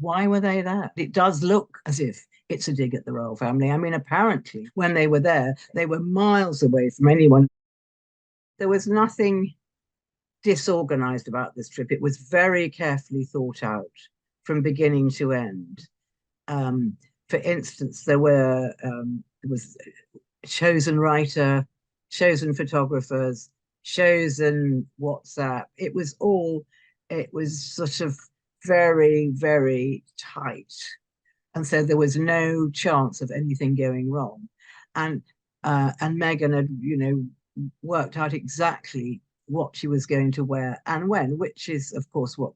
why were they there? It does look as if it's a dig at the royal family. I mean, apparently, when they were there, they were miles away from anyone. There was nothing disorganized about this trip. It was very carefully thought out from beginning to end. For instance, there was a chosen writer, chosen photographers, chosen WhatsApp. It was sort of very, very tight. And so there was no chance of anything going wrong. And Meghan had, worked out exactly what she was going to wear and when, which is, of course, what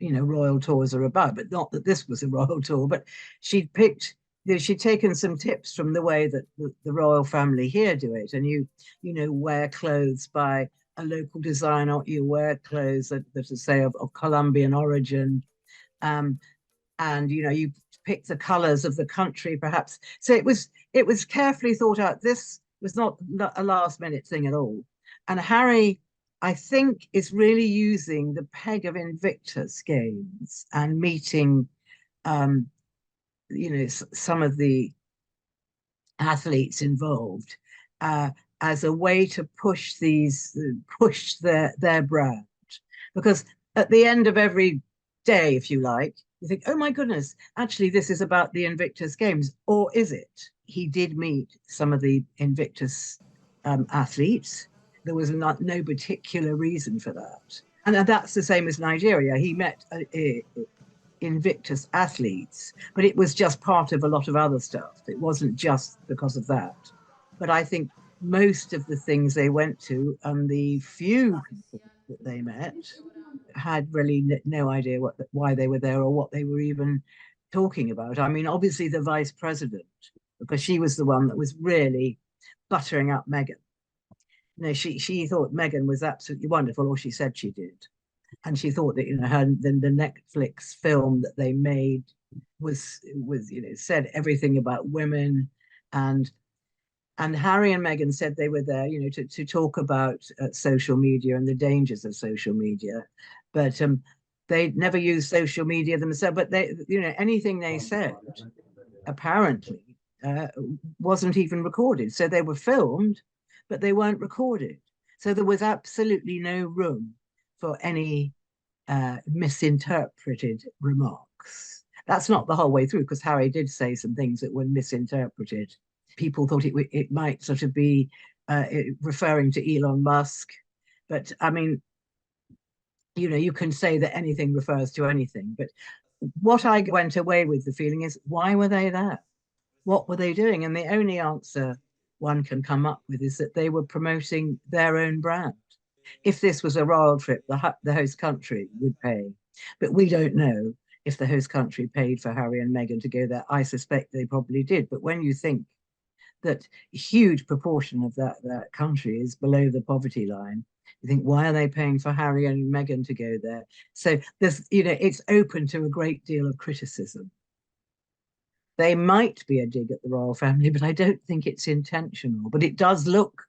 royal tours are about. But not that this was a royal tour, but she'd taken some tips from the way that the royal family here do it. And you wear clothes by a local designer, you wear clothes that are, say, of Colombian origin. And you pick the colors of the country, perhaps. So it was carefully thought out. This was not a last minute thing at all. And Harry, I think, is really using the peg of Invictus Games and meeting, some of the athletes involved as a way to push their brand. Because at the end of every day, if you like, you think, oh my goodness, actually, this is about the Invictus Games, or is it? He did meet some of the Invictus athletes. There was no particular reason for that. And that's the same as Nigeria. He met Invictus athletes, but it was just part of a lot of other stuff. It wasn't just because of that. But I think most of the things they went to and the few people that they met had really no idea why they were there or what they were even talking about. I mean, obviously the vice president, because she was the one that was really buttering up Meghan. She thought Meghan was absolutely wonderful, or she said she did, and she thought that the Netflix film that they made was said everything about women, and Harry and Meghan said they were there, to talk about social media and the dangers of social media, but they never used social media themselves. But they, anything they said apparently wasn't even recorded. So they were filmed, but they weren't recorded. So there was absolutely no room for any misinterpreted remarks. That's not the whole way through, because Harry did say some things that were misinterpreted. People thought it might sort of be referring to Elon Musk. But I mean, you can say that anything refers to anything. But what I went away with the feeling is, why were they there? What were they doing? And the only answer one can come up with is that they were promoting their own brand. If this was a royal trip, the host country would pay. But we don't know if the host country paid for Harry and Meghan to go there. I suspect they probably did. But when you think that a huge proportion of that country is below the poverty line, you think, why are they paying for Harry and Meghan to go there? So there's, it's open to a great deal of criticism. They might be a dig at the royal family, but I don't think it's intentional. But it does look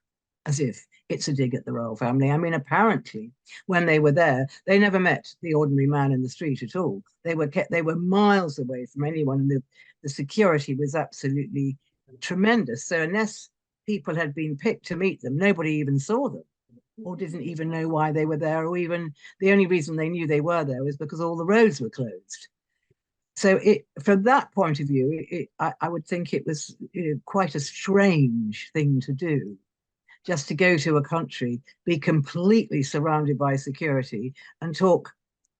as if it's a dig at the royal family. I mean, apparently, when they were there, they never met the ordinary man in the street at all. They were miles away from anyone, and the security was absolutely tremendous. So unless people had been picked to meet them, nobody even saw them, or didn't even know why they were there, or even the only reason they knew they were there was because all the roads were closed. So from that point of view, I would think it was quite a strange thing to do, just to go to a country, be completely surrounded by security, and talk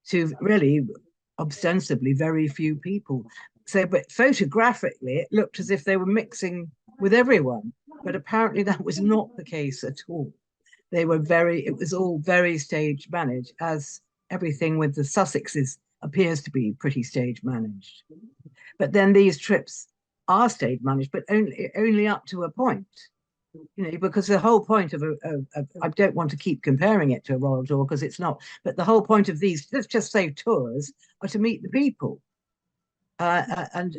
to really ostensibly very few people. So, but photographically, it looked as if they were mixing with everyone. But apparently that was not the case at all. It was all very stage managed, as everything with the Sussexes appears to be pretty stage managed. But then these trips are stage managed, but only up to a point. Because the whole point of I don't want to keep comparing it to a royal tour, because it's not, but the whole point of these, let's just say, tours are to meet the people and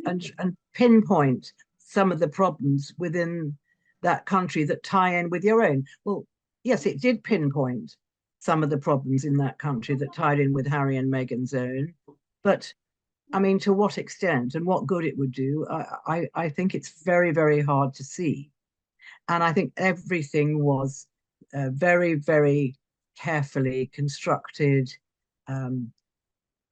pinpoint some of the problems within that country that tie in with your own. Well, yes, it did pinpoint some of the problems in that country that tied in with Harry and Meghan's own, but I mean, to what extent and what good it would do, I think it's very, very hard to see. And I think everything was very, very carefully constructed. Um,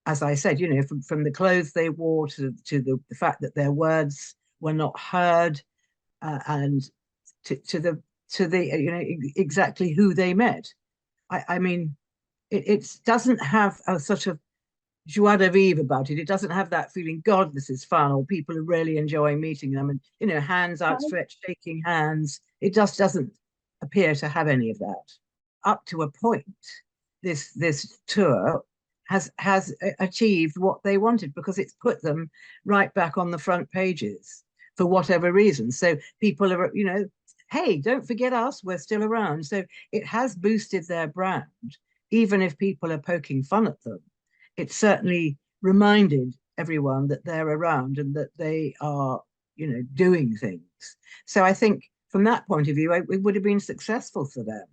as I said, you know, from the clothes they wore to the fact that their words were not heard, and to the you know exactly who they met. I mean, it doesn't have a sort of joie de vivre about it. It doesn't have that feeling, God, this is fun, or people are really enjoying meeting them, and you know, hands outstretched, shaking hands. It just doesn't appear to have any of that. Up to a point, this tour has achieved what they wanted because it's put them right back on the front pages for whatever reason. So people are, you know, hey, don't forget us, we're still around. So it has boosted their brand, even if people are poking fun at them. It certainly reminded everyone that they're around and that they are, you know, doing things. So I think from that point of view, it would have been successful for them.